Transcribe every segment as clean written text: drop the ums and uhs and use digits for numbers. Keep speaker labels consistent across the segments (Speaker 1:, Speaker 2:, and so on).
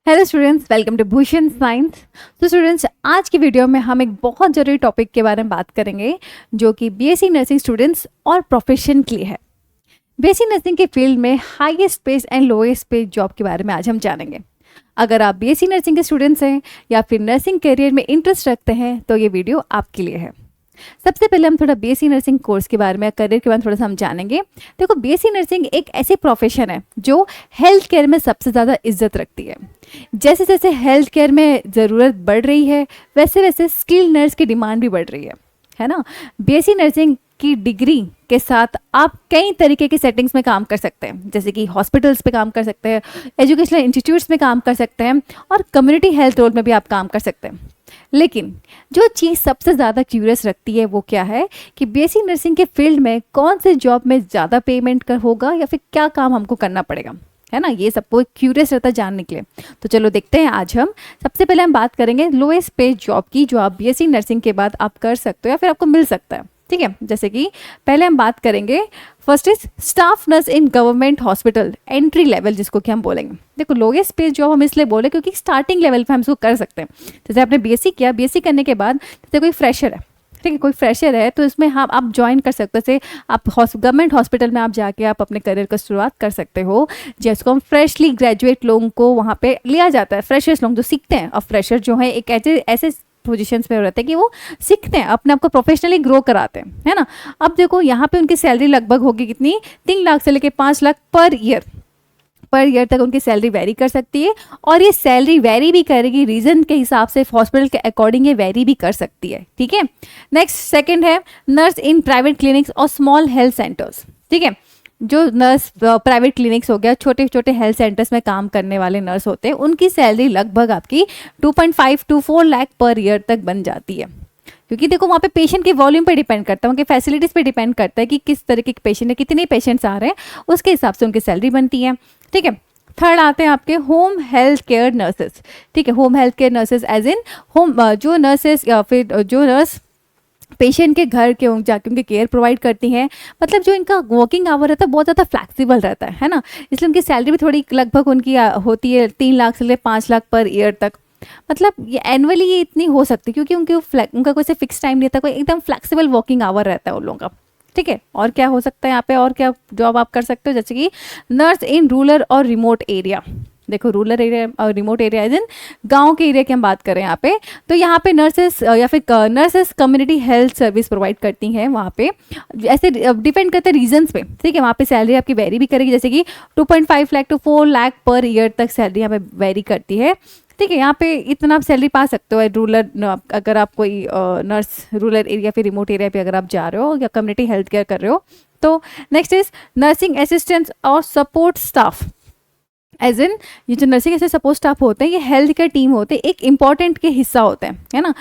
Speaker 1: Hello students, welcome to Bhushan science. तो students, आज की वीडियो में हम एक बहुत ज़रूरी टॉपिक के बारे में बात करेंगे जो कि बीएससी नर्सिंग स्टूडेंट्स और प्रोफेशन के लिए है। बीएससी नर्सिंग के फील्ड में highest paid and lowest paid job के बारे में आज हम जानेंगे। अगर आप बीएससी नर्सिंग के स्टूडेंट्स हैं या फिर नर्सिंग करियर में इंटरेस्ट रखते हैं तो ये वीडियो आपके लिए है। सबसे पहले हम थोड़ा बीएससी नर्सिंग कोर्स के बारे में, करियर के बारे में थोड़ा सा हम जानेंगे। देखो, बीएससी नर्सिंग एक ऐसी प्रोफेशन है जो हेल्थ केयर में सबसे ज़्यादा इज्जत रखती है। जैसे जैसे हेल्थ केयर में ज़रूरत बढ़ रही है वैसे वैसे स्किल्ड नर्स की डिमांड भी बढ़ रही है ना। बीएससी नर्सिंग की डिग्री के साथ आप कई तरीके की सेटिंग्स में काम कर सकते हैं, जैसे कि हॉस्पिटल्स पे काम कर सकते हैं, एजुकेशनल इंस्टीट्यूट्स में काम कर सकते हैं और कम्युनिटी हेल्थ रोल में भी आप काम कर सकते हैं। लेकिन जो चीज़ सबसे ज़्यादा क्यूरियस रखती है वो क्या है कि बीएससी नर्सिंग के फील्ड में कौन से जॉब में ज़्यादा पेमेंट का होगा या फिर क्या काम हमको करना पड़ेगा, है ना। ये सबको क्यूरियस रहता है जानने के लिए। तो चलो देखते हैं। आज हम सबसे पहले हम बात करेंगे लोएस्ट पे जॉब की जो आप बीएससी नर्सिंग के बाद आप कर सकते हो या फिर आपको मिल सकता है, ठीक है। जैसे कि पहले हम बात करेंगे, first is staff nurse in government hospital, entry level जिसको कि हम बोलेंगे। देखो, लोएस्ट पे जॉब हम इसलिए बोले क्योंकि स्टार्टिंग लेवल पे हम इसको कर सकते हैं। जैसे आपने बीएससी किया, बीएससी करने के बाद जैसे कोई फ्रेशर है, ठीक है, कोई फ्रेशर है तो इसमें हाँ आप ज्वाइन कर सकते हो। जैसे आप गवर्नमेंट हॉस्पिटल में आप जाके आप अपने करियर का शुरुआत कर सकते हो, जिसको हम फ्रेशली ग्रेजुएट लोगों को वहाँ पे लिया जाता है। फ्रेशर्स लोग जो सीखते हैं, और फ्रेशर जो है एक ऐसे पोजीशंस पे रहते हैं कि वो सीखते हैं, अपने आप को प्रोफेशनली ग्रो कराते हैं, है ना। अब देखो, यहाँ पे उनकी सैलरी लगभग होगी कितनी, 3 लाख से लेके 5 लाख पर ईयर तक उनकी सैलरी वेरी कर सकती है। और ये सैलरी वेरी भी करेगी रीजन के हिसाब से, हॉस्पिटल के अकॉर्डिंग ये वेरी भी कर सकती है, ठीक है। नेक्स्ट सेकंड है नर्स इन प्राइवेट क्लिनिक्स और स्मॉल हेल्थ सेंटर्स, ठीक है। जो नर्स प्राइवेट क्लिनिक्स हो गया, छोटे छोटे हेल्थ सेंटर्स में काम करने वाले नर्स होते हैं, उनकी सैलरी लगभग आपकी 2.5 to 4 लाख पर ईयर तक बन जाती है। क्योंकि देखो, वहाँ पे पेशेंट के वॉल्यूम पे डिपेंड करता है, उनके फैसिलिटीज़ पे डिपेंड करता है कि किस तरीके के पेशेंट है, कितने पेशेंट्स आ रहे हैं, उसके हिसाब से उनकी सैलरी बनती है, ठीक है। थर्ड आते हैं आपके होम हेल्थ केयर नर्सेस, ठीक है। Home health care nurses as in home, जो नर्सेस या फिर जो नर्स पेशेंट के घर के जाके उनके केयर प्रोवाइड करती हैं। मतलब जो इनका वर्किंग आवर रहता है बहुत ज़्यादा फ्लैक्सिबल रहता है ना। इसलिए उनकी सैलरी भी थोड़ी लगभग उनकी होती है 3 लाख से ले 5 लाख पर ईयर तक। मतलब ये एनुअली ये इतनी हो सकती है क्योंकि उनका कोई से फिक्स टाइम नहीं रहता, कोई एकदम फ्लैक्सिबल वर्किंग आवर रहता है उन लोगों का, ठीक है। और क्या हो सकता है यहाँ पे, और क्या जॉब आप कर सकते हो, जैसे कि नर्स इन रूरल और रिमोट एरिया। देखो, रूरल एरिया और रिमोट एरिया एज इन गांव के एरिया की हम बात करें यहाँ पे, तो यहाँ पे नर्सेस या फिर nurses community health service provide करती हैं वहाँ पे। ऐसे डिपेंड करते हैं रीजन्स पे, ठीक है। वहाँ पे सैलरी आपकी वेरी भी करेगी, जैसे कि 2.5 lakh to 4 lakh per year तक सैलरी यहाँ पे वेरी करती है, ठीक है। यहाँ पे इतना आप सैलरी पा सकते हो रूरल, अगर आप कोई नर्स रूरल एरिया फिर रिमोट एरिया पे अगर आप जा रहे हो या कम्युनिटी हेल्थ केयर कर रहे हो तो। नेक्स्ट इज नर्सिंग असिस्टेंट्स और सपोर्ट स्टाफ एज इन, ये जो नर्सिंग ऐसे सपोर्ट स्टाफ होते हैं ये हेल्थ केयर टीम होते हैं, एक इंपॉर्टेंट के हिस्सा होते हैं, है ना।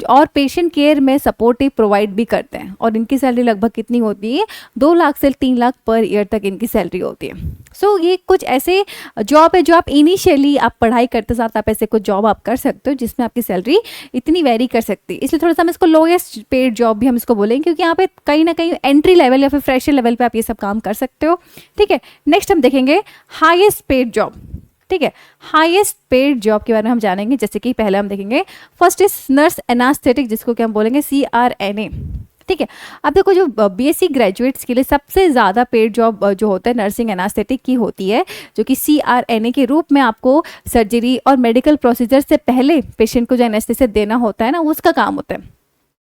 Speaker 1: और पेशेंट केयर में सपोर्टिव प्रोवाइड भी करते हैं और इनकी सैलरी लगभग कितनी होती है, 2 लाख से 3 लाख पर ईयर तक इनकी सैलरी होती है। सो ये कुछ ऐसे जॉब है जो आप इनिशियली आप पढ़ाई करते साथ आप ऐसे कुछ जॉब आप कर सकते हो जिसमें आपकी सैलरी इतनी वेरी कर सकती है। इसलिए थोड़ा सा हम इसको लोएस्ट पेड जॉब भी हम इसको बोलेंगे क्योंकि यहाँ पे कहीं ना कहीं एंट्री लेवल या फिर फ्रेशर लेवल पे आप ये सब काम कर सकते हो, ठीक है। नेक्स्ट हम देखेंगे हाईएस्ट पेड जॉब, ठीक है। हाईएस्ट पेड जॉब के बारे में हम जानेंगे, जैसे कि पहले हम देखेंगे फर्स्ट इज नर्स एनास्थेटिक, जिसको कि हम बोलेंगे CRNA, ठीक है। अब देखो, जो बीएससी ग्रेजुएट्स के लिए सबसे ज़्यादा पेड जॉब जो होता है नर्सिंग एनास्थेटिक की होती है, जो कि CRNA के रूप में आपको सर्जरी और मेडिकल प्रोसीजर से पहले पेशेंट को जो एनास्थेसिया देना होता है ना, उसका काम होता है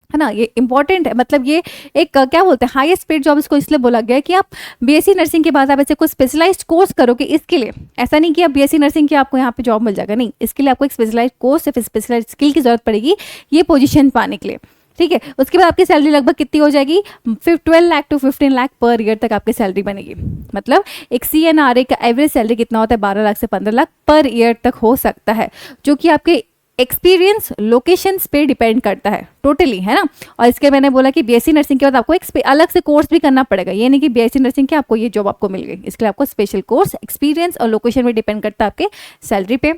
Speaker 1: ना। ये इंपॉर्टेंट है, मतलब ये एक क्या बोलते हैं हाईएस्ट पेड जॉब इसको इसलिए बोला गया है कि आप बीएससी नर्सिंग के बाद आप ऐसे कोई स्पेशलाइज्ड कोर्स करोगे इसके लिए। ऐसा नहीं कि आप बीएससी नर्सिंग की आपको यहाँ पे जॉब मिल जाएगा, नहीं, इसके लिए आपको एक स्पेशलाइज्ड कोर्स या फिर स्पेशलाइज्ड स्किल की जरूरत पड़ेगी ये पोजीशन पाने के लिए, ठीक है। उसके बाद आपकी सैलरी लगभग कितनी हो जाएगी, 12 lakh to 15 lakh per year तक आपकी सैलरी बनेगी। मतलब एक CNRA का एवरेज सैलरी कितना होता है, 12 लाख से 15 लाख पर ईयर तक हो सकता है, जो कि आपके एक्सपीरियंस लोकेशंस पे डिपेंड करता है टोटली, है ना। और इसके मैंने बोला कि बीएससी नर्सिंग के बाद आपको एक अलग से कोर्स भी करना पड़ेगा, ये नहीं कि बीएससी नर्सिंग के आपको ये जॉब आपको मिल गई, इसके लिए आपको स्पेशल कोर्स, एक्सपीरियंस और लोकेशन में डिपेंड करता है आपके सैलरी पे।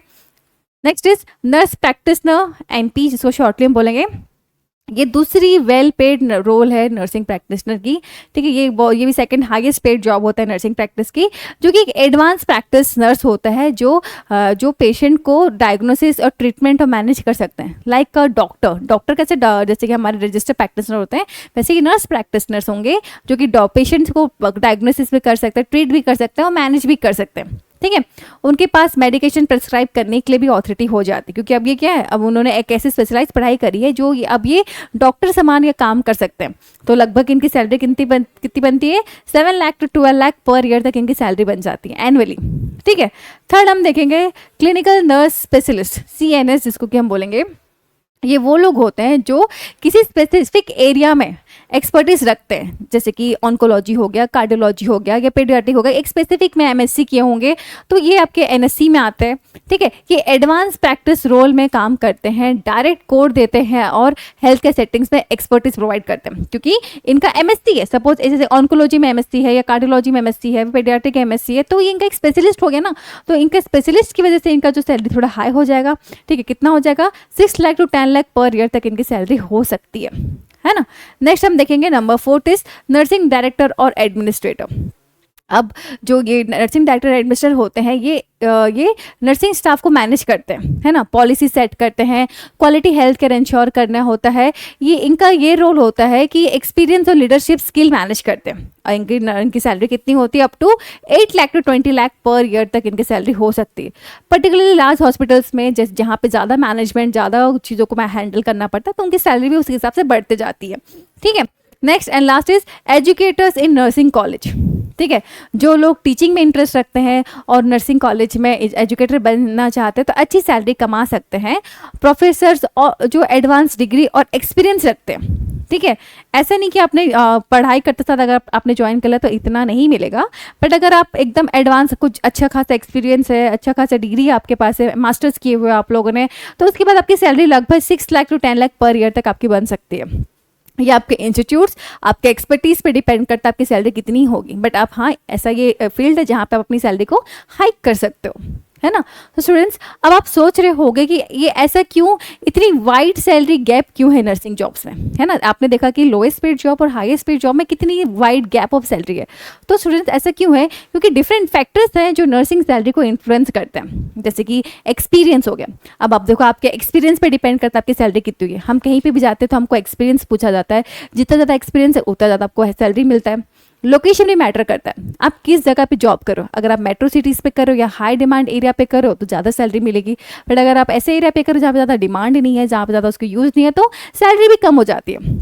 Speaker 1: Next is nurse practitioner NP, जिसको शॉर्टली हम बोलेंगे ये दूसरी वेल पेड रोल है नर्सिंग प्रैक्टिशनर की, ठीक है। ये भी सेकंड हाईएस्ट पेड जॉब होता है नर्सिंग प्रैक्टिस की, जो कि एक एडवांस प्रैक्टिस नर्स होता है जो पेशेंट को डायग्नोसिस और ट्रीटमेंट और मैनेज कर सकते हैं। लाइक डॉक्टर कैसे जैसे कि हमारे रजिस्टर प्रैक्टिशनर होते हैं, वैसे ही नर्स प्रैक्टिशनर्स होंगे जो कि पेशेंट्स को डायग्नोसिस भी कर सकते हैं, ट्रीट भी कर सकते हैं और मैनेज भी कर सकते हैं, ठीक है। उनके पास मेडिकेशन प्रिस्क्राइब करने के लिए भी ऑथोरिटी हो जाती है, क्योंकि अब ये क्या है, अब उन्होंने एक ऐसी स्पेशलाइज पढ़ाई करी है जो अब ये डॉक्टर समान ये काम कर सकते हैं। तो लगभग इनकी सैलरी कितनी बनती है, 7 lakh to 12 lakh per year तक इनकी सैलरी बन जाती है एनुअली, ठीक है। थर्ड हम देखेंगे क्लिनिकल नर्स स्पेशलिस्ट, CNS जिसको कि हम बोलेंगे। ये वो लोग होते हैं जो किसी स्पेसिफिक एरिया में एक्सपर्टीज रखते हैं, जैसे कि ऑन्कोलॉजी हो गया, कार्डियोलॉजी हो गया या पेडियाट्रिक हो गया, एक स्पेसिफिक में MSc किए होंगे तो ये आपके NSC में आते हैं, ठीक है। ये एडवांस प्रैक्टिस रोल में काम करते हैं, डायरेक्ट कोड देते हैं और हेल्थ केयर सेटिंग्स में एक्सपर्टीज प्रोवाइड करते हैं, क्योंकि इनका MSc है। सपोज जैसे ऑन्कोलॉजी में MSc है या कार्डियोलॉजी में MSc है, पेडियाट्रिक MSc है, तो ये इनका एक स्पेशलिस्ट हो गया ना। तो इनका स्पेशलिस्ट की वजह से इनका जो सैलरी थोड़ा हाई हो जाएगा, ठीक है। कितना हो जाएगा, 6 lakh to 10 lakh per year तक इनकी सैलरी हो सकती है ना। नेक्स्ट हम देखेंगे नंबर 4 इज नर्सिंग डायरेक्टर और एडमिनिस्ट्रेटर। अब जो ये नर्सिंग डायरेक्टर एडमिनिस्ट्रेटर होते हैं, ये नर्सिंग स्टाफ को मैनेज करते हैं, है ना, पॉलिसी सेट करते हैं, क्वालिटी हेल्थ केयर इंश्योर करना होता है। इनका ये रोल होता है कि एक्सपीरियंस और लीडरशिप स्किल मैनेज करते हैं। और इनकी सैलरी कितनी होती है, up to 8 lakh to 20 lakh per year तक इनकी सैलरी हो सकती है। पर्टिकुलरली लार्ज हॉस्पिटल्स में जहाँ पे ज़्यादा मैनेजमेंट, ज़्यादा चीज़ों को हैंडल करना पड़ता है, तो उनकी सैलरी भी उस हिसाब से बढ़ते जाती है, ठीक है। Next and last is educators in nursing college, ठीक है। जो लोग टीचिंग में इंटरेस्ट रखते हैं और नर्सिंग कॉलेज में एजुकेटर बनना चाहते हैं तो अच्छी सैलरी कमा सकते हैं। प्रोफेसर्स और जो एडवांस डिग्री और एक्सपीरियंस रखते हैं, ठीक है। ऐसा नहीं कि आपने पढ़ाई करते साथ अगर आपने ज्वाइन कर लिया तो इतना नहीं मिलेगा, बट अगर आप एकदम एडवांस कुछ अच्छा खासा एक्सपीरियंस है, अच्छा खासा डिग्री आपके पास है, मास्टर्स किए हुए आप लोगों ने, तो उसके बाद आपकी सैलरी लगभग 6 lakh to 10 lakh per year तक आपकी बन सकती है। ये आपके इंस्टीट्यूट्स, आपके एक्सपर्टीज पे डिपेंड करता है आपकी सैलरी कितनी होगी, बट आप हाँ ऐसा ये फील्ड है जहाँ पे आप अपनी सैलरी को हाइक कर सकते हो, है ना। तो स्टूडेंट्स, अब आप सोच रहे होंगे कि ये ऐसा क्यों, इतनी वाइड सैलरी गैप क्यों है नर्सिंग जॉब्स में, है ना। आपने देखा कि लोएस्ट पेड जॉब और हाईएस्ट पेड जॉब में कितनी वाइड गैप ऑफ सैलरी है। तो स्टूडेंट्स ऐसा क्यों है, क्योंकि डिफरेंट फैक्टर्स हैं जो नर्सिंग सैलरी को इन्फ्लुएंस करते हैं, जैसे कि एक्सपीरियंस हो गया। अब आप देखो आपके एक्सपीरियंस पे डिपेंड करता है आपकी सैलरी कितनी हुई है। हम कहीं पर भी जाते हैं तो हमको एक्सपीरियंस पूछा जाता है, जितना ज़्यादा एक्सपीरियंस है उतना ज़्यादा आपको सैलरी मिलता है। लोकेशन भी मैटर करता है, आप किस जगह पे जॉब करो। अगर आप मेट्रो सिटीज़ पे करो या हाई डिमांड एरिया पे करो तो ज़्यादा सैलरी मिलेगी, बट अगर आप ऐसे एरिया पे करो जहाँ पे ज़्यादा डिमांड नहीं है, जहाँ पे ज़्यादा उसको यूज़ नहीं है, तो सैलरी भी कम हो जाती है।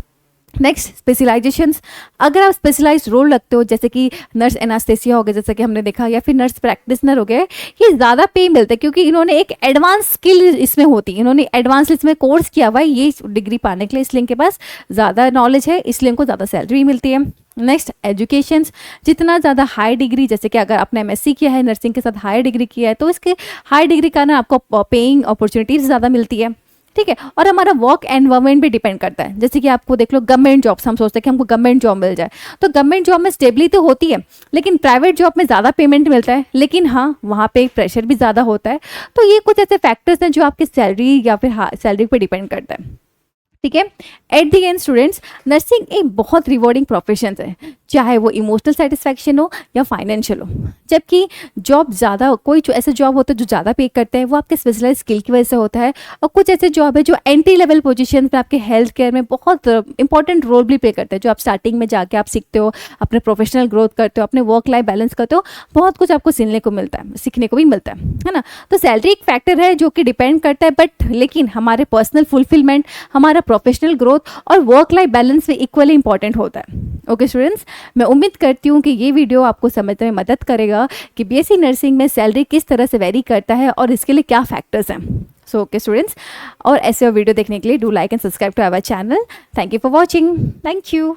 Speaker 1: नेक्स्ट स्पेशलाइजेशंस, अगर आप स्पेशलाइज्ड रोल रखते हो, जैसे कि नर्स एनास्थेसिया हो गया, जैसे कि हमने देखा, या फिर नर्स प्रैक्टिशनर हो गए, ये ज़्यादा पे मिलता है क्योंकि इन्होंने एक एडवांस स्किल इसमें होती है, इन्होंने एडवांस इसमें कोर्स किया हुआ है ये डिग्री पाने के लिए, इसलिए इनके पास ज़्यादा नॉलेज है, इसलिए इनको ज़्यादा सैलरी मिलती है। नेक्स्ट एजुकेशंस, जितना ज़्यादा हाई डिग्री, जैसे कि अगर आपने MSc किया है नर्सिंग के साथ हाई डिग्री किया है, तो इसके हाई डिग्री का ना आपको पेइंग अपॉर्चुनिटीज ज़्यादा मिलती है, ठीक है। और हमारा वर्क एनवायरनमेंट भी डिपेंड करता है, जैसे कि आपको देख लो गवर्नमेंट जॉब्स, हम सोचते हैं कि हमको गवर्नमेंट जॉब मिल जाए, तो गवर्नमेंट जॉब में स्टेबिलिटी तो होती है, लेकिन प्राइवेट जॉब में ज़्यादा पेमेंट मिलता है, लेकिन हाँ वहाँ पे प्रेशर भी ज़्यादा होता है। तो ये कुछ ऐसे फैक्टर्स हैं जो आपकी सैलरी या फिर सैलरी पर डिपेंड करता है, ठीक है। At the and students, nursing एक बहुत रिवॉर्डिंग प्रोफेशन है, चाहे वो इमोशनल सेटिस्फैक्शन हो या फाइनेंशियल हो। जबकि जॉब ज़्यादा, कोई जो ऐसे जॉब होते हैं जो ज़्यादा पे करते हैं वो आपके स्पेशलाइज स्किल की वजह से होता है, और कुछ ऐसे जॉब है जो एंट्री लेवल पोजीशन में आपके हेल्थ केयर में बहुत इंपॉर्टेंट रोल भी प्ले करते हैं, जो आप स्टार्टिंग में जाके आप सीखते हो, अपने प्रोफेशनल ग्रोथ करते हो, अपने वर्क लाइफ बैलेंस करते हो, बहुत कुछ आपको सीखने को मिलता है, सीखने को भी मिलता है ना। तो सैलरी एक फैक्टर है जो कि डिपेंड करता है, बट लेकिन हमारे पर्सनल फुलफिलमेंट, हमारा प्रोफेशनल ग्रोथ और वर्क लाइफ बैलेंस में इक्वली इंपॉर्टेंट होता है। ओके स्टूडेंट्स, मैं उम्मीद करती हूँ कि ये वीडियो आपको समझने में मदद करेगा कि BSc नर्सिंग में सैलरी किस तरह से वेरी करता है और इसके लिए क्या फैक्टर्स हैं। सो ओके स्टूडेंट्स, और ऐसे वीडियो देखने के लिए do like and subscribe to our channel. Thank you for watching. Thank you.